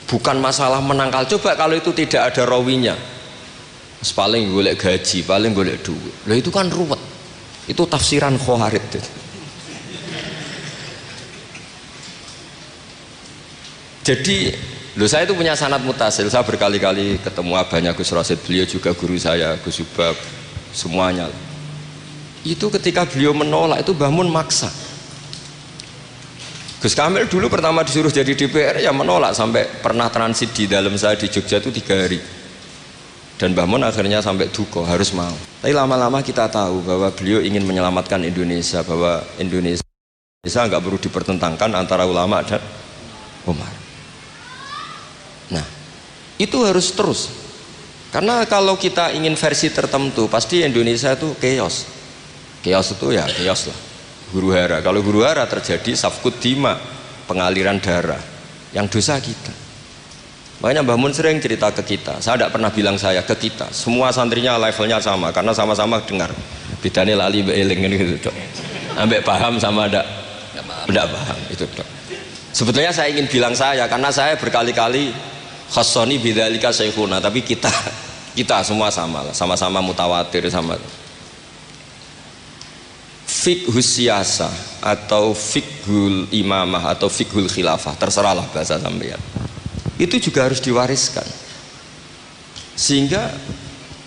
Bukan masalah menangkal. Coba kalau itu tidak ada rawinya, paling golek gaji, paling golek duit. Lah itu kan ruwet. Itu tafsiran Khawarij. Jadi, saya itu punya sanad mutasil. Saya berkali-kali ketemu abahnya Gus Rosid, beliau juga guru saya, Gus Subab, semuanya. Itu ketika beliau menolak itu Mbah Mun maksa. Gus Kamil dulu pertama disuruh jadi DPR ya menolak, sampai pernah transit di dalam saya di Jogja itu 3 hari. Dan Mbah Mun akhirnya sampai duka harus mau. Tapi lama-lama kita tahu bahwa beliau ingin menyelamatkan Indonesia, bahwa Indonesia nggak perlu dipertentangkan antara ulama dan Umar. Nah, itu harus terus. Karena kalau kita ingin versi tertentu, pasti Indonesia itu chaos. Chaos itu ya chaos lah. Huru hara. Kalau huru hara terjadi safkut dima, pengaliran darah, yang dosa kita. Makanya Mbah Mun sering cerita ke kita. Saya tidak pernah bilang saya, ke kita. Semua santrinya levelnya sama, karena sama-sama dengar. Bedanya lali beeling gitu dok. Ambek paham sama tidak paham itu dok. Sebetulnya saya ingin bilang saya, karena saya berkali-kali khassoni bidzalika syekhuna, tapi kita semua sama lah, sama-sama mutawatir sama. Fiqhus siyasa atau fiqhul imamah atau fiqhul khilafah, terserahlah bahasa sampean, itu juga harus diwariskan. Sehingga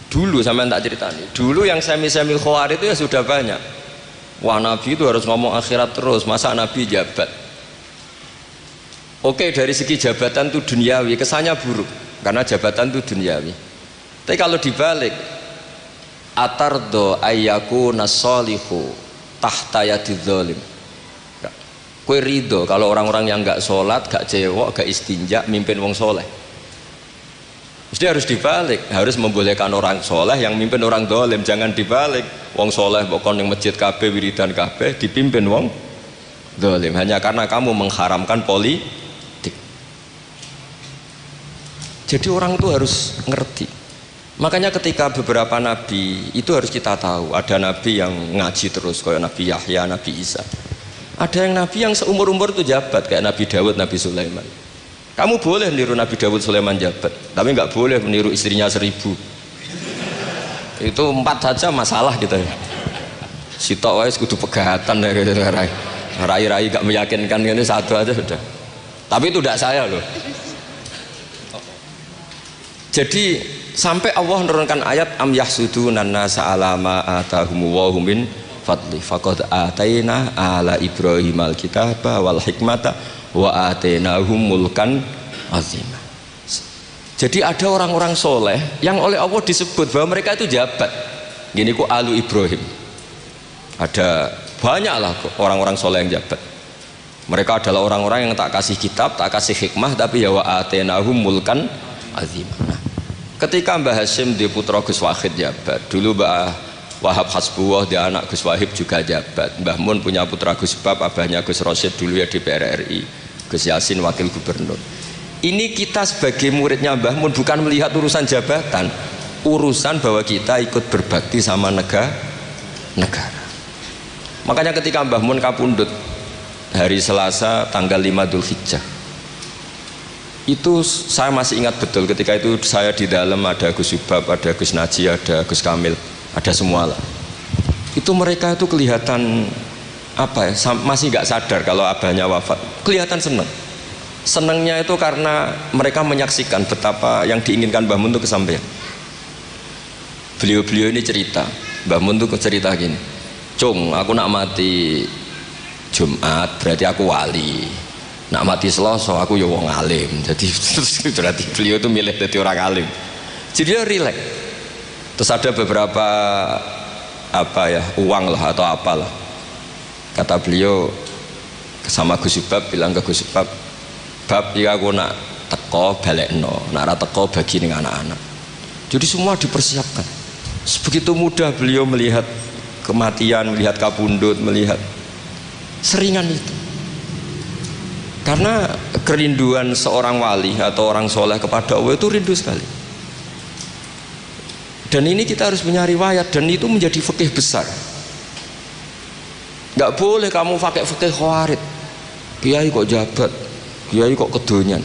dulu sampean tak ceritani, dulu yang semi-semi Khawarij itu ya sudah banyak. Wah, Nabi itu harus ngomong akhirat terus, masa Nabi jabat. Oke, dari segi jabatan itu duniawi, kesannya buruk karena jabatan itu duniawi. Tapi kalau dibalik, atardo ayyaku nasolihu tahta yadidz zalim. Kue ridho kalau orang-orang yang gak sholat, gak cewek, gak istinja mimpin wong soleh. Mesti harus dibalik, harus membolehkan orang soleh yang mimpin orang dolim. Jangan dibalik, wong soleh pokoknya yang masjid kabeh wiridan kabeh dipimpin wong dolim hanya karena kamu mengharamkan politik. Jadi orang itu harus ngerti. Makanya ketika beberapa nabi itu harus kita tahu, ada nabi yang ngaji terus kayak Nabi Yahya, Nabi Isa. Ada yang nabi yang seumur-umur itu jabat kayak Nabi Dawud, Nabi Sulaiman. Kamu boleh meniru Nabi Dawud, Sulaiman jabat, tapi nggak boleh meniru istrinya 1000. Itu 4 saja masalah kita. Sitok wis kudu pegatan ya gitu. Rai-rai gak meyakinkan ini satu aja sudah. Tapi itu tidak saya loh. Jadi sampai Allah menurunkan ayat am yahsudunan nasa ala ma atahum wa hum min fadli faqad ataina ala Ibrahim alkitaba wal hikmata wa atainahum mulkan azima. Jadi ada orang-orang soleh yang oleh Allah disebut bahwa mereka itu jabat. Gini ku alu Ibrahim. Ada banyaklah orang-orang soleh yang jabat. Mereka adalah orang-orang yang tak kasih kitab, tak kasih hikmah, tapi ya wa atainahum mulkan azima. Nah, ketika Mbah Hasyim di putra Gus Wahid jabat, dulu Mbah Wahab Hasbuwah di anak Gus Wahib juga jabat. Mbah Mun punya putra Gus Bab, abahnya Gus Rosid dulu ya DPR RI, Gus Yasin wakil gubernur. Ini kita sebagai muridnya Mbah Mun bukan melihat urusan jabatan, urusan bahwa kita ikut berbakti sama negara. Makanya ketika Mbah Mun kapundhut hari Selasa tanggal 5 Dzulhijjah, itu saya masih ingat betul. Ketika itu saya di dalam, ada Gus Subab, ada Gus Naji, ada Gus Kamil, ada semua lah. Itu mereka itu kelihatan apa ya, masih nggak sadar kalau abahnya wafat. Kelihatan senang. Senangnya itu karena mereka menyaksikan betapa yang diinginkan Mbah Mun itu kesampaian. Beliau-beliau ini cerita, Mbah Mun itu cerita gini, Cung, aku nak mati Jumat berarti aku wali, nak mati Selasa aku ya wong alim. Jadi berarti beliau itu milih jadi orang alim. Jadi dia rileks. Terus ada beberapa apa ya, uang lah atau apalah. Kata beliau sama Gus Subab, bilang ke Gus Subab, bab jika aku nak teko balekno, nak ra teko bagi ning anak-anak. Jadi semua dipersiapkan. Sebegitu mudah beliau melihat kematian, melihat kapundhut, melihat seringan itu. Karena kerinduan seorang wali atau orang soleh kepada Allah itu rindu sekali. Dan ini kita harus punya riwayat, dan itu menjadi fikih besar. Nggak boleh kamu pakai fikih Khawarij, kiai kok jabat, kiai kok kedonyan.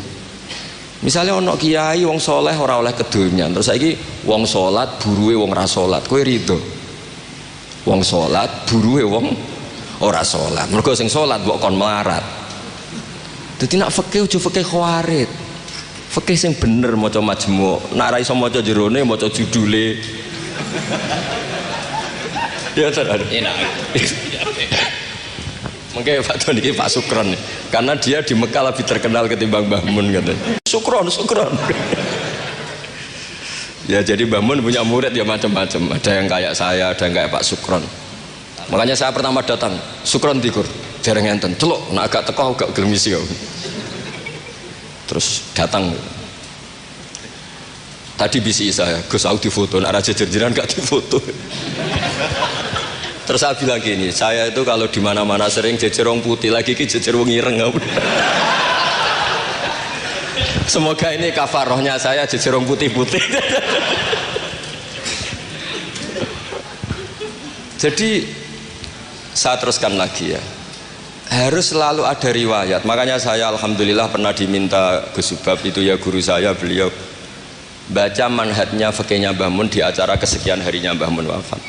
Misalnya ono kiai wong soleh ora oleh kedunya, terus saiki wong salat buruwe wong ora salat, kowe rido? Wong salat buruwe wong ora salat. Mergo sing salat mbok kon melarat. Dadi nak fikih aja fikih khawarit. Fikih sing bener maca majmu', nak ra iso maca jerone maca judule. Ya terus enak. Mungkin Pak Don ini Pak Sukron, karena dia di Mekah lebih terkenal ketimbang Mbah Mun katanya. Sukron. Ya jadi Mbah Mun punya murid ya macam-macam. Ada yang kayak saya, ada yang kayak Pak Sukron. Makanya saya pertama datang, Sukron tikur, jarang enten, celok, nak agak teko agak gelmisi kau. Terus datang. Tadi bisi saya, Gus aku difoto, nak raja jerjeran gak difoto. Terus saya bilang gini, saya itu kalau di mana-mana sering jejer wong putih, lagi ki jejer wong ireng. Semoga ini kafarohnya saya jejer wong putih-putih. Jadi saya teruskan lagi ya, harus selalu ada riwayat. Makanya saya alhamdulillah pernah diminta Gus Subab, itu ya guru saya, beliau baca manhajnya fikihnya Mbah Mun di acara kesekian harinya Mbah Mun wafat.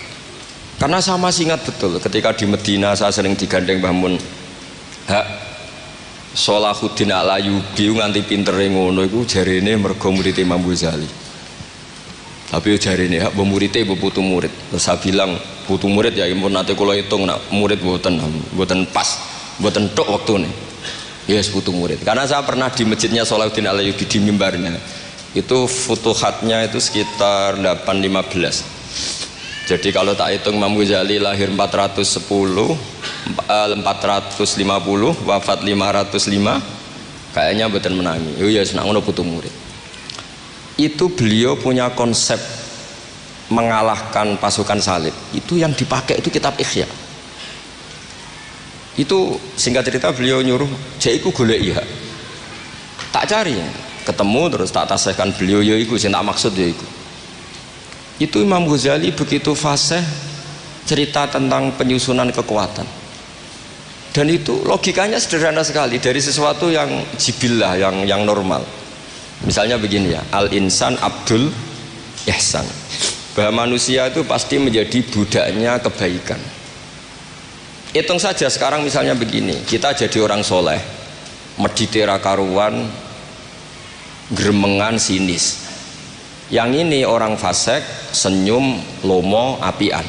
Karena saya masih ingat betul ketika di Medina saya sering digandeng Mbah Mun. Hak Sholahuddin Al-Ayyubi nganti pintere ngono iku jarene mergo murid Imam Ghazali. Tapi jarene hak murid putu murid. Terus saya bilang putu murid ya impun nate kula hitung nak murid mboten pas, mboten tok wektune. Yes putu murid. Karena saya pernah di masjidnya Sholahuddin Al-Ayyubi di mimbarnya. Itu futuhatnya itu sekitar 815. Jadi kalau tak hitung Imam Ghazali lahir 410, 450, wafat 505, kayaknya betul menangi. Oh ya, senang ngono putu murid. Itu beliau punya konsep mengalahkan pasukan salib. Itu yang dipakai itu kitab Ihya. Itu singkat cerita beliau nyuruh, "Jaiku golek iya." Tak cari, ketemu terus tak tasihkan beliau, ya iku sing tak maksud ya iku. Itu Imam Ghazali begitu fasih cerita tentang penyusunan kekuatan, dan itu logikanya sederhana sekali dari sesuatu yang jibillah, yang normal. Misalnya begini ya, al-insan abdul ihsan, bahwa manusia itu pasti menjadi budaknya kebaikan. Hitung saja sekarang misalnya begini, kita jadi orang soleh, meditera karuan, gremengan, sinis. Yang ini orang fasik, senyum, lomo, apian.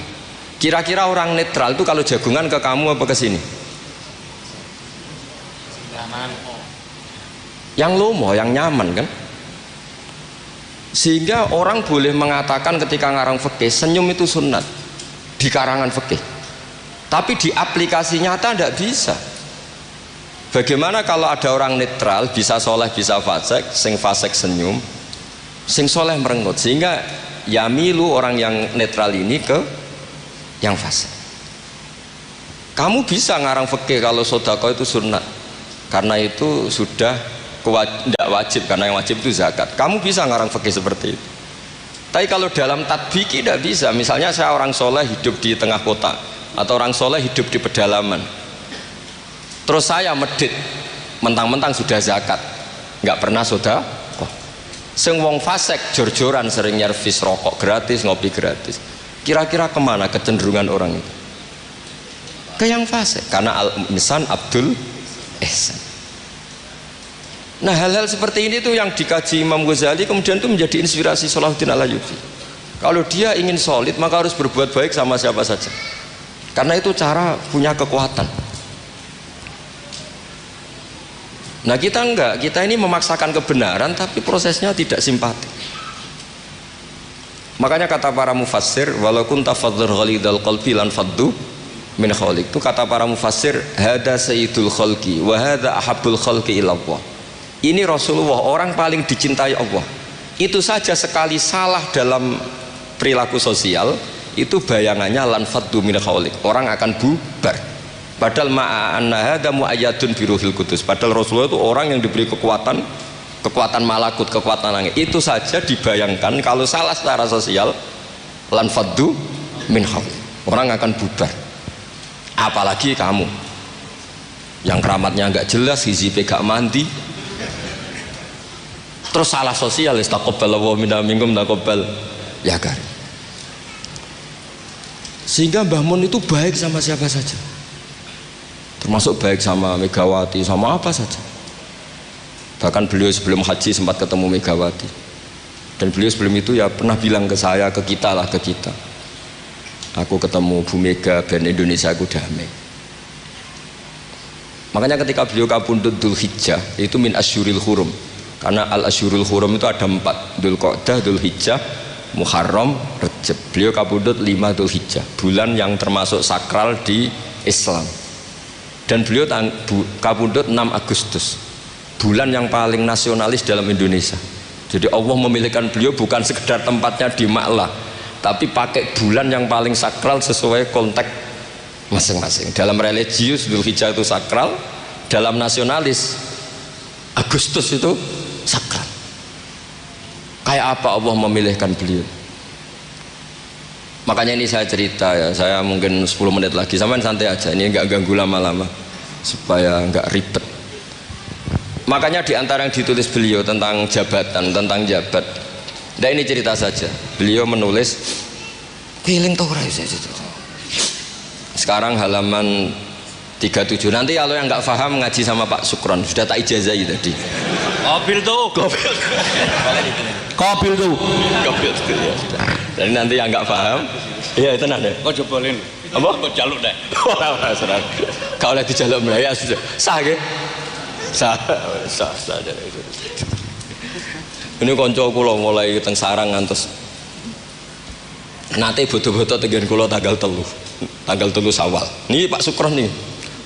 Kira-kira orang netral itu kalau jagungan ke kamu apa ke sini? Yang lomo, yang nyaman kan? Sehingga orang boleh mengatakan ketika ngarang fikih, senyum itu sunat di karangan fikih. Tapi di aplikasi nyata tidak bisa. Bagaimana kalau ada orang netral, bisa soleh, bisa fasik, sing fasik senyum, sing soleh merenggut, sehingga yamilu orang yang netral ini ke yang fasik. Kamu bisa ngarang fikih kalau sedekah itu sunat, karena itu sudah tidak wajib, karena yang wajib itu zakat. Kamu bisa ngarang fikih seperti itu. Tapi kalau dalam tadbiki tidak bisa. Misalnya saya orang soleh hidup di tengah kota, atau orang soleh hidup di pedalaman, terus saya medit mentang-mentang sudah zakat, nggak pernah sedekah. Sing wong fasik jor-joran sering nyervis rokok gratis, ngopi gratis. Kira-kira kemana kecenderungan orang itu? Ke yang fasik, karena al-insan abdul ihsan. Nah hal-hal seperti ini tuh yang dikaji Imam Ghazali, kemudian itu menjadi inspirasi Sholahuddin Al-Ayyubi. Kalau dia ingin solid maka harus berbuat baik sama siapa saja, karena itu cara punya kekuatan. Nah kita enggak, kita ini memaksakan kebenaran tapi prosesnya tidak simpati. Makanya kata para mufassir, walaupun tafadzur ghalidal qalbi lan faddu min khaliq, itu kata para mufassir, hada sayyidul khalqi wa hada ahabbul khalqi ilallah. Ini Rasulullah, orang paling dicintai Allah. Itu saja sekali salah dalam perilaku sosial, itu bayangannya lan faddu min khaliq, orang akan bubar. Padahal ma'anna hadza mu'ayyadun biruhil qudus. Padahal Rasulullah itu orang yang diberi kekuatan malakut, kekuatan langit. Itu saja dibayangkan kalau salah secara sosial, lan faddu min haul, orang akan bubar. Apalagi kamu yang keramatnya nggak jelas, hizibe gak mandi, Terus salah sosial, taqabbalallahu minna minkum taqabbal ya karim. Sehingga Mbah Mun itu baik sama siapa saja, termasuk baik sama Megawati, sama apa saja. Bahkan beliau sebelum haji sempat ketemu Megawati, dan beliau sebelum itu ya pernah bilang ke saya, ke kita, aku ketemu Bu Mega dan Indonesia aku damai. Makanya ketika beliau kapundhut Dzulhijjah itu min asyuril hurum, karena al asyurul hurum itu ada 4, Dzulqa'dah, Dzulhijjah, Muharram, Rajab. Beliau kapundhut 5 Dzulhijjah, bulan yang termasuk sakral di Islam. Dan beliau kapundhut 6 Agustus, bulan yang paling nasionalis dalam Indonesia. Jadi Allah memilihkan beliau bukan sekedar tempatnya di Ma'lah, tapi pakai bulan yang paling sakral sesuai konteks masing-masing. Dalam religius Dzulhijjah itu sakral, dalam nasionalis Agustus itu sakral. Kayak apa Allah memilihkan beliau? Makanya ini saya cerita ya, saya mungkin 10 menit lagi, sampean santai aja, ini nggak ganggu lama-lama supaya nggak ribet. Makanya diantara yang ditulis beliau tentang jabatan, tentang jabat, nah ini cerita saja. Beliau menulis feeling tau sekarang halaman 37. Nanti kalau yang nggak paham ngaji sama Pak Sukron, sudah tak ijazahi tadi. Kobil tuh ya sudah. Jadi nanti yang nggak paham, iya itu nanti. Kau jebolin. Apa? Kau jaluk deh. Kalau lagi jaluk Melayu sudah sah ke? Sah. Ini konco kula mulai teng sarang ngantos. Nate bodo-bodo tegen kula tanggal 3 Syawal. Nih Pak Sukron nih,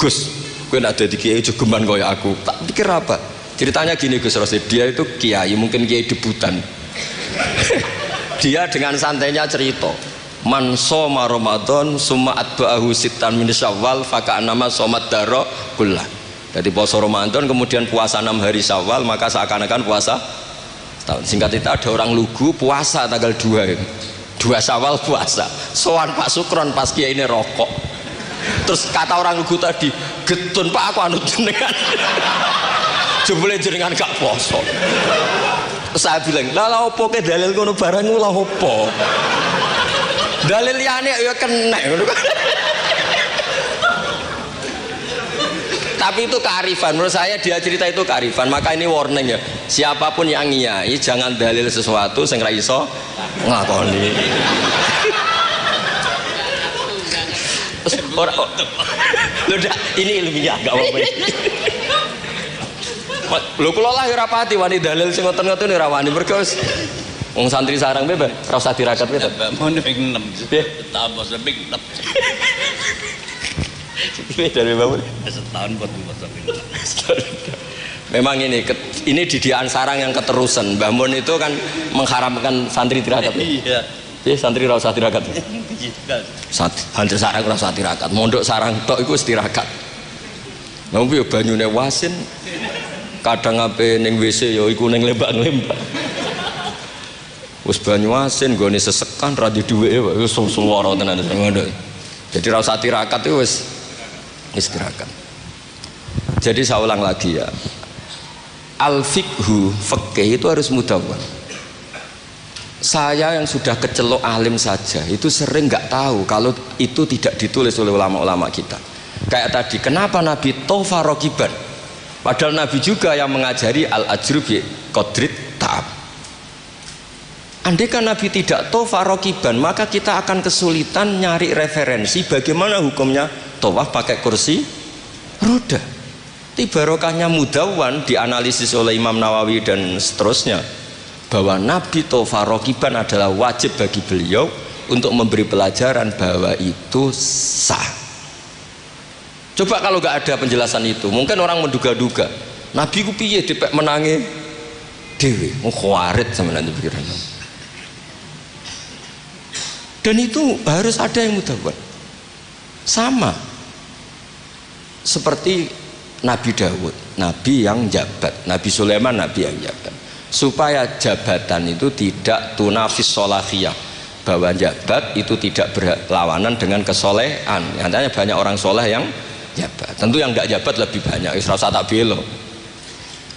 Gus, kowe nek dadi kiai jogeman kaya aku. Tak pikir apa? Ceritanya gini Gus Rosid, dia itu kiai, mungkin kiai debutan. Dia dengan santainya cerita, man soma Ramadan summa atba'ahu sittan min Syawal faka'annama somat daro kullah. Jadi puasa Ramadan kemudian puasa 6 hari Syawal, maka seakan-akan puasa tahun. Singkat cerita ada orang lugu puasa tanggal 2 ini. 2 Syawal puasa. Soan Pak Sukron pas kiai ini rokok. Terus kata orang lugu tadi, getun Pak aku anut jenengan. Jebule jenengan gak poso. Saya bilang, lah opo ke dalil kono barang lah opo. Dalil liyane ya kena ngono kan. Tapi itu kearifan, menurut saya dia cerita itu kearifan. Maka ini warning ya, siapapun yang ngiyai jangan dalil sesuatu sing ra iso nglakoni. Ora ini ilmiah gak apa-apa. Lho kula lah ora pati wani dalil sing ngoten-ngoten ora wani mergo wong santri sarang bebas ora usah dirakat bebas. Mon ping 6. Piye? Tambah ping 6. Dari bangun setahun buat memang ini didikan sarang yang keterusan. Mbah Mun itu kan mengharamkan santri tirakat. Iya. Santri ora usah tirakat. Santri sarang ora usah tirakat. Mondok sarang tok iku wis tirakat. Lah piye banyune wasin kadang ape ning WC ya iku ning lembak-lembak. Wis banyu asin nggone sesekan ra di duweke wis suwara tenan ngono. Jadi ora usah tirakat itu wis istirahat. Jadi saya ulang lagi ya, al fikhu fikih itu harus mudawwan. Saya yang sudah kecelok alim saja itu sering nggak tahu kalau itu tidak ditulis oleh ulama-ulama kita. Kayak tadi, kenapa Nabi tofa rokiban, padahal Nabi juga yang mengajari al ajru bi qadrit ta'ab. Andai kan Nabi tidak tofa rokiban, maka kita akan kesulitan nyari referensi bagaimana hukumnya tawaf pakai kursi roda. Barokahnya mudawwan dianalisis oleh Imam Nawawi dan seterusnya bahwa Nabi tofa rokiban adalah wajib bagi beliau untuk memberi pelajaran bahwa itu sah. Coba kalau nggak ada penjelasan itu, mungkin orang menduga-duga Nabi ku piye dipek menangi dewe, khawarit sama nanti pikiran. Dan itu harus ada yang mudawwan. Sama seperti Nabi Dawud, Nabi yang jabat, Nabi Sulaiman, Nabi yang jabat, supaya jabatan itu tidak tunafis solahiyah, bahwa jabat itu tidak berlawanan dengan kesolehan. Nyatanya banyak orang soleh yang jabat, tentu yang tidak jabat lebih banyak. Israel tak belo,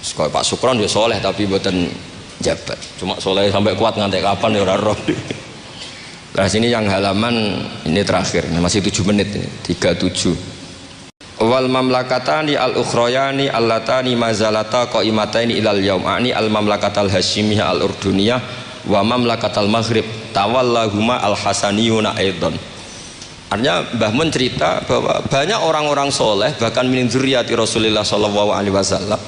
Pak Sukron dia soleh tapi buatan jabat. Cuma soleh sampai kuat ngantek kapan ya ora roh. Nah sini yang halaman ini terakhir, masih 7 menit ini, 37. Wal mamlakatani al ukhrayani allatani mazalata qaimataini ilal yaum ani al mamlakatal hasyimiyah al urduniyah wa mamlakatal maghrib tawallahuma al hasaniyuna aidan. Artinya Mbah Mun cerita bahwa banyak orang-orang soleh bahkan min dzurriyyati Rasulullah sallallahu alaihi wasallam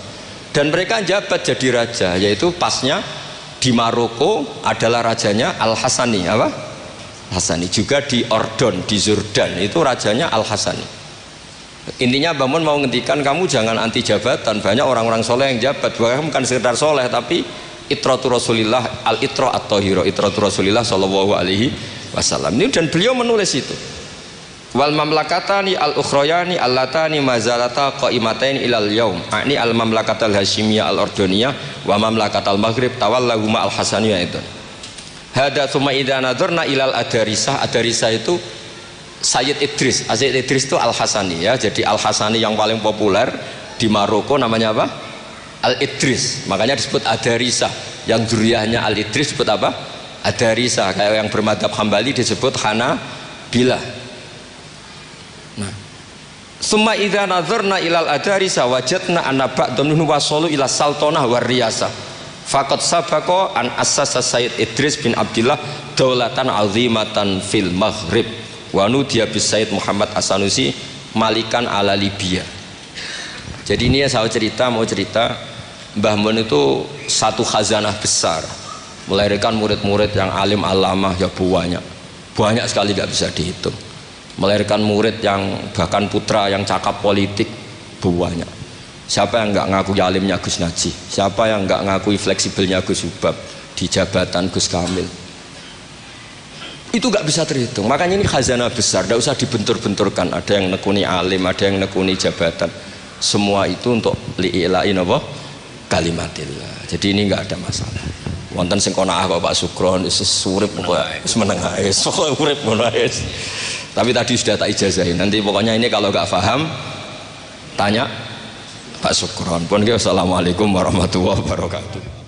dan mereka jabat jadi raja, yaitu pasnya di Maroko adalah rajanya Al Hasani, apa? Hasani. Juga di Ordon, di Jordan itu rajanya Al Hasani. Intinya Mbah Mun mau ngendikan kamu jangan anti jabatan, banyak orang-orang soleh yang jabat, bahkan bukan sekedar soleh tapi itratu Rasulillah, al itra at-thahira, itratu Rasulillah sallallahu alaihi wasallam. Ini dan beliau menulis itu. Wal mamlakatani al ukhrayani allatani mazalata qaimatain ilal yaum ani al mamlakatal hasyimiyah al ordoniyah wa mamlakatal maghrib tawallahuma al hasaniyah itu. Hada tsumma idza nadzarna ilal adarisah. Adarisah itu Sayyid Idris. Sayyid Idris itu Al Hasani ya. Jadi Al Hasani yang paling populer di Maroko namanya apa? Al Idris. Makanya disebut Adarisah. Yang dzurriyyahnya Al Idris disebut apa? Adarisah. Kayak yang bermadzhab Hambali disebut Hanabilah. Nah, summa idza nadzarna ilal adarisa wajadna anna ba'dhum minhum wasalu ila sultanah war riyasah faqad sabaqa an assasa Sayyid Idris bin Abdillah daulatan azimatan fil maghrib wa nudiya bis Sayyid Muhammad As-Sanusi malikan ala Libya. Jadi ini ya saya cerita, mau cerita Mbah Mun itu satu khazanah besar, melahirkan murid-murid yang alim alamah ya banyak sekali, nggak bisa dihitung. Melahirkan murid yang bahkan putra yang cakap politik banyak. Siapa yang nggak ngakui alimnya Gus Najih? Siapa yang nggak ngakui fleksibelnya Gus Subab di jabatan Gus Kamil? Itu nggak bisa terhitung. Makanya ini khazanah besar, nggak usah dibentur-benturkan. Ada yang nekuni alim, ada yang nekuni jabatan. Semua itu untuk li'ilain apa? Kalimatillah. Jadi ini nggak ada masalah. Wonten sing konaah Bapak Sukron wis urip kok wis meneng ae. Sok urip ngono ae. Tapi tadi sudah tak ijazahin. Nanti pokoknya ini kalau nggak paham tanya Pak Sukron. Pun assalamualaikum warahmatullahi wabarakatuh.